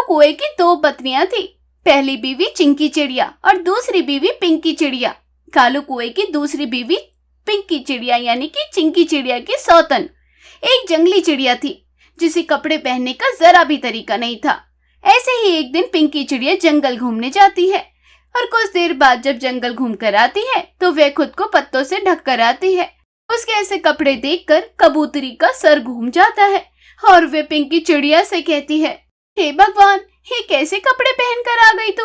कुएं की दो पत्नियां थी। पहली बीवी चिंकी चिड़िया और दूसरी बीवी पिंकी चिड़िया। कालू कुएं की दूसरी बीवी पिंकी चिड़िया यानी कि चिंकी चिड़िया की सौतन एक जंगली चिड़िया थी जिसे कपड़े पहनने का जरा भी तरीका नहीं था। ऐसे ही एक दिन पिंकी चिड़िया जंगल घूमने जाती है और कुछ देर बाद जब जंगल घूम कर आती है तो वह खुद को पत्तों से ढक कर आती है। उसके ऐसे कपड़े देखकर कबूतरी का सर घूम जाता है और वे पिंकी चिड़िया से कहती है, हे भगवान, ये कैसे कपड़े पहन कर आ गई तू?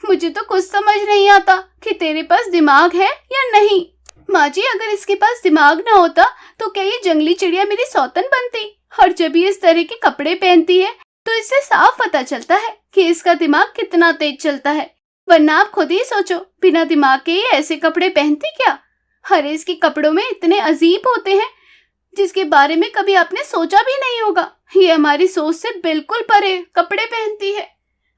मुझे तो कुछ समझ नहीं आता कि तेरे पास दिमाग है या नहीं। माँ जी, अगर इसके पास दिमाग ना होता तो क्या ये जंगली चिड़िया मेरी सौतन बनती? और जब ये इस तरह के कपड़े पहनती है तो इससे साफ पता चलता है कि इसका दिमाग कितना तेज चलता है। वरना आप खुद ही सोचो, बिना दिमाग के ये ऐसे कपड़े पहनती क्या? अरे इसके कपड़ों में इतने अजीब होते हैं जिसके बारे में कभी आपने सोचा भी नहीं होगा। ये हमारी सोच से बिल्कुल परे कपड़े पहनती है।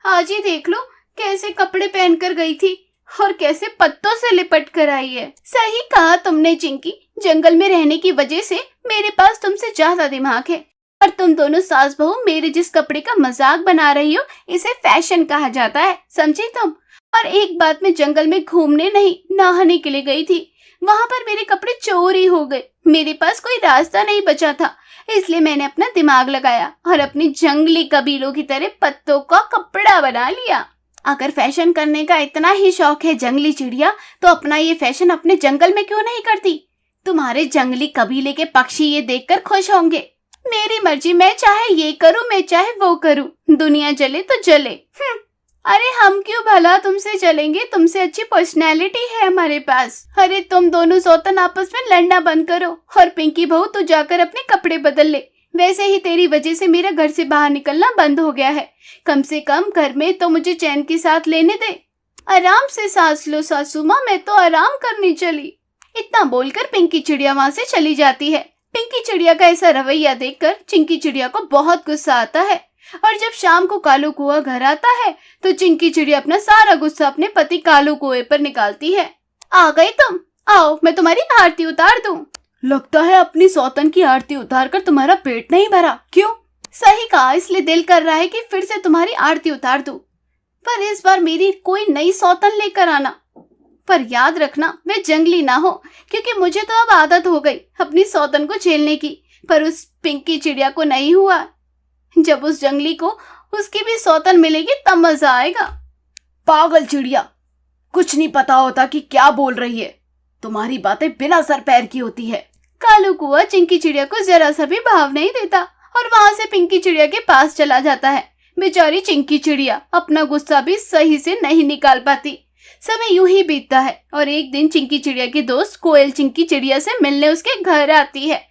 आज ही देख लो कैसे कपड़े पहन कर गई थी और कैसे पत्तों से लिपट कर आई है। सही कहा तुमने चिंकी, जंगल में रहने की वजह से मेरे पास तुमसे ज्यादा दिमाग है। और तुम दोनों सास बहू मेरे जिस कपड़े का मजाक बना रही हो इसे फैशन कहा जाता है, समझी तुम? और एक बात, मैं जंगल में घूमने नहीं नहाने के लिए गई थी। वहाँ पर मेरे कपड़े चोरी हो गए। मेरे पास कोई रास्ता नहीं बचा था, इसलिए मैंने अपना दिमाग लगाया और अपनी जंगली कबीलों की तरह पत्तों का कपड़ा बना लिया। अगर फैशन करने का इतना ही शौक है जंगली चिड़िया, तो अपना ये फैशन अपने जंगल में क्यों नहीं करती? तुम्हारे जंगली कबीले के पक्षी ये देखकर खुश होंगे। मेरी मर्जी, मैं चाहे ये करूँ मैं चाहे वो करूँ, दुनिया जले तो जले। अरे हम क्यों भला तुमसे चलेंगे, तुमसे अच्छी पर्सनैलिटी है हमारे पास। अरे तुम दोनों सौतन आपस में लड़ना बंद करो और पिंकी बहू तू जाकर अपने कपड़े बदल ले। वैसे ही तेरी वजह से मेरा घर से बाहर निकलना बंद हो गया है। कम से कम घर में तो मुझे चैन के साथ लेने दे। आराम से सांस लो सासू माँ, मैं तो आराम करने चली। इतना बोलकर पिंकी चिड़िया वहाँ से चली जाती है। पिंकी चिड़िया का ऐसा रवैया देखकर चिंकी चिड़िया को बहुत गुस्सा आता है और जब शाम को कालू कुआं घर आता है तो चिंकी चिड़िया अपना सारा गुस्सा अपने पति कालू कुएं पर निकालती है। आ गई तुम, आओ मैं तुम्हारी आरती उतार दूं। लगता है अपनी सौतन की आरती उतार कर तुम्हारा पेट नहीं भरा, क्यों? सही कहा, इसलिए दिल कर रहा है कि फिर से तुम्हारी आरती उतार दूं, पर इस बार मेरी कोई नई सौतन लेकर आना। पर याद रखना वे जंगली ना हो, क्योंकि मुझे तो अब आदत हो गई अपनी सौतन को झेलने की, पर उस पिंकी चिड़िया को नहीं हुआ। जब उस जंगली को उसकी भी सौतन मिलेगी तब मजा आएगा। पागल चिड़िया, कुछ नहीं पता होता कि क्या बोल रही है। तुम्हारी बातें बिना सर पैर की होती है। कालू कुआं चिंकी चिड़िया को जरा सा भी भाव नहीं देता और वहां से पिंकी चिड़िया के पास चला जाता है। बेचारी चिंकी चिड़िया अपना गुस्सा भी सही से नहीं निकाल पाती। समय यूं ही बीतता है और एक दिन चिंकी चिड़िया की दोस्त कोयल चिंकी चिड़िया से मिलने उसके घर आती है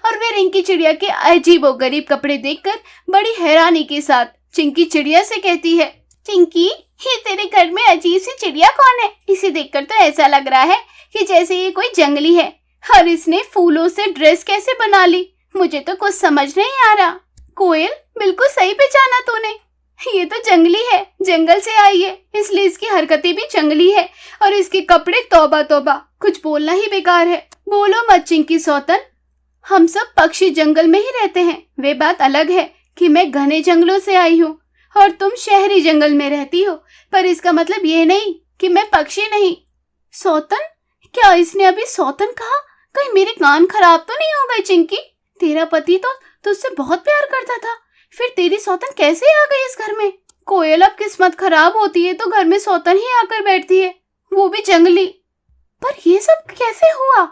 और वे रिंकी चिड़िया के अजीबो गरीब कपड़े देखकर बड़ी हैरानी के साथ चिंकी चिड़िया से कहती है, चिंकी, ये तेरे घर में अजीब सी चिड़िया कौन है? इसे देखकर तो ऐसा लग रहा है कि जैसे ये कोई जंगली है और इसने फूलों से ड्रेस कैसे बना ली? मुझे तो कुछ समझ नहीं आ रहा। कोयल, बिल्कुल सही पहचाना तूने, ये तो जंगली है, जंगल से आई है, इसलिए इसकी हरकतें भी जंगली है और इसके कपड़े तौबा तौबा, कुछ बोलना ही बेकार है। बोलो मत चिंकी सौतन, हम सब पक्षी जंगल में ही रहते हैं। वे बात अलग है कि मैं घने जंगलों से आई हूँ और तुम शहरी जंगल में रहती हो, पर इसका मतलब ये नहीं कि मैं पक्षी नहीं। सौतन? क्या इसने अभी सौतन कहा? कहीं मेरे कान खराब तो नहीं हो गए चिंकी? तेरा पति तो तुझसे बहुत प्यार करता था, फिर तेरी सौतन कैसे आ गई इस घर में? कोयल, अब किस्मत खराब होती है तो घर में सौतन ही आकर बैठती है, वो भी जंगली। पर ये सब कैसे हुआ?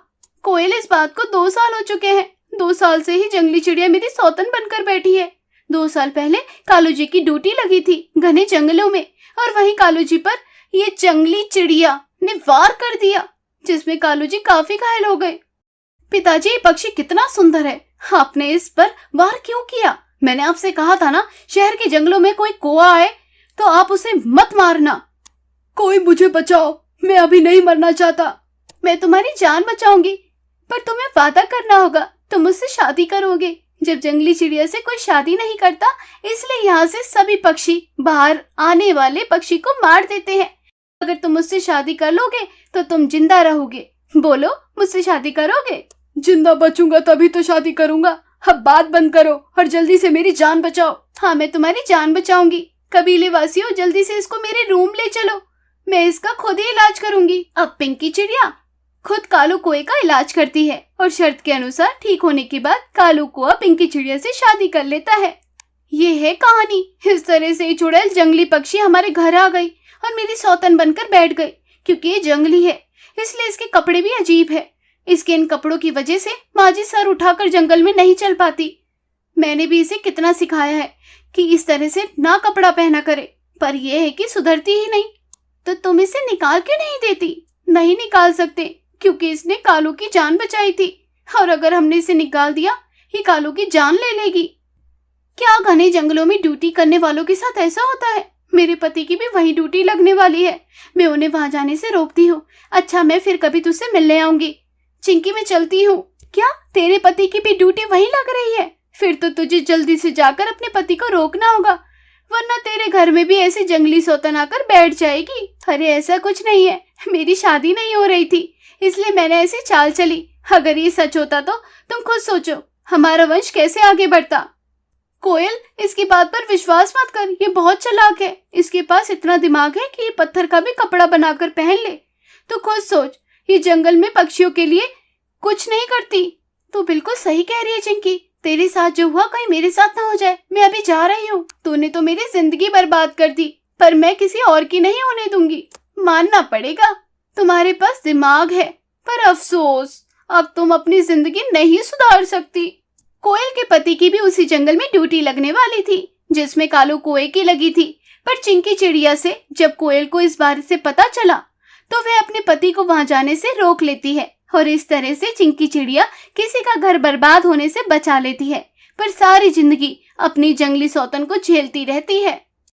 कोयल, इस बात को 2 साल हो चुके हैं। 2 साल से ही जंगली चिड़िया मेरी सौतन बनकर बैठी है। 2 साल पहले कालू जी की ड्यूटी लगी थी घने जंगलों में और वहीं कालू जी पर ये जंगली चिड़िया ने वार कर दिया, जिसमें कालू जी काफी घायल हो गए। पिताजी, ये पक्षी कितना सुंदर है, आपने इस पर वार क्यों किया? मैंने आपसे कहा था ना, शहर के जंगलों में कोई कौवा आए तो आप उसे मत मारना। कोई मुझे बचाओ, मैं अभी नहीं मरना चाहता। मैं तुम्हारी जान बचाऊंगी, पर तुम्हें वादा करना होगा, तुम मुझसे शादी करोगे। जब जंगली चिड़िया से कोई शादी नहीं करता, इसलिए यहाँ से सभी पक्षी बाहर आने वाले पक्षी को मार देते हैं। अगर तुम मुझसे शादी कर लोगे तो तुम जिंदा रहोगे। बोलो, मुझसे शादी करोगे? जिंदा बचूंगा तभी तो शादी करूंगा। अब बात बंद करो और जल्दी से मेरी जान बचाओ। हाँ, मैं तुम्हारी जान बचाऊंगी, कबीले वासियों, जल्दी से इसको मेरे रूम ले चलो, मैं इसका खुद ही इलाज करूंगी। अब पिंकी चिड़िया खुद कालू कौए का इलाज करती है और शर्त के अनुसार ठीक होने के बाद कालू कौआ पिंकी चिड़िया से शादी कर लेता है। ये है कहानी। इस तरह से चुड़ैल जंगली पक्षी हमारे घर आ गई और मेरी सौतन बनकर बैठ गई। क्योंकि ये जंगली है इसलिए इसके कपड़े भी अजीब है। इसके इन कपड़ों की वजह से माजी सर उठाकर जंगल में नहीं चल पाती। मैंने भी इसे कितना सिखाया है कि इस तरह से ना कपड़ा पहना करे, पर यह है कि सुधरती ही नहीं। तो तुम इसे निकाल क्यों नहीं देती? नहीं निकाल सकते क्योंकि इसने कालू की जान बचाई थी, और अगर हमने इसे निकाल दिया ये कालू की जान ले लेगी। क्या घने जंगलों में ड्यूटी करने वालों के साथ ऐसा होता है? मेरे पति की भी वही ड्यूटी लगने वाली है, मैं उन्हें वहां जाने से रोकती हूँ। अच्छा, मैं फिर कभी तुझसे मिलने आऊंगी। चिंकी, मैं चलती हूँ। क्या तेरे पति की भी ड्यूटी वही लग रही है? फिर तो तुझे जल्दी से जाकर अपने पति को रोकना होगा, वरना तेरे घर में भी ऐसी जंगली सौतन आकर बैठ जाएगी। अरे ऐसा कुछ नहीं है, मेरी शादी नहीं हो रही थी इसलिए मैंने ऐसी चाल चली। अगर ये सच होता तो तुम खुद सोचो हमारा वंश कैसे आगे बढ़ता। कोयल, इसकी बात पर विश्वास मत कर, ये बहुत चालाक है। इसके पास इतना दिमाग है कि ये पत्थर का भी कपड़ा बनाकर पहन ले। तो खुद सोच, ये जंगल में पक्षियों के लिए कुछ नहीं करती। तो बिल्कुल सही कह रही है चिंकी, तेरे साथ जो हुआ कहीं मेरे साथ ना हो जाए। मैं अभी जा रही हूँ। तूने तो मेरी जिंदगी बर्बाद कर दी, पर मैं किसी और की नहीं होने दूंगी। मानना पड़ेगा, तुम्हारे पास दिमाग है, पर अफसोस अब तुम अपनी जिंदगी नहीं सुधार सकती। कोयल के पति की भी उसी जंगल में ड्यूटी लगने वाली थी जिसमें कालू कौए की लगी थी, पर चिंकी चिड़िया से जब कोयल को इस बारे से पता चला तो वह अपने पति को वहां जाने से रोक लेती है, और इस तरह से चिंकी चिड़िया किसी का घर बर्बाद होने से बचा लेती है, पर सारी जिंदगी अपनी जंगली सौतन को झेलती रहती है।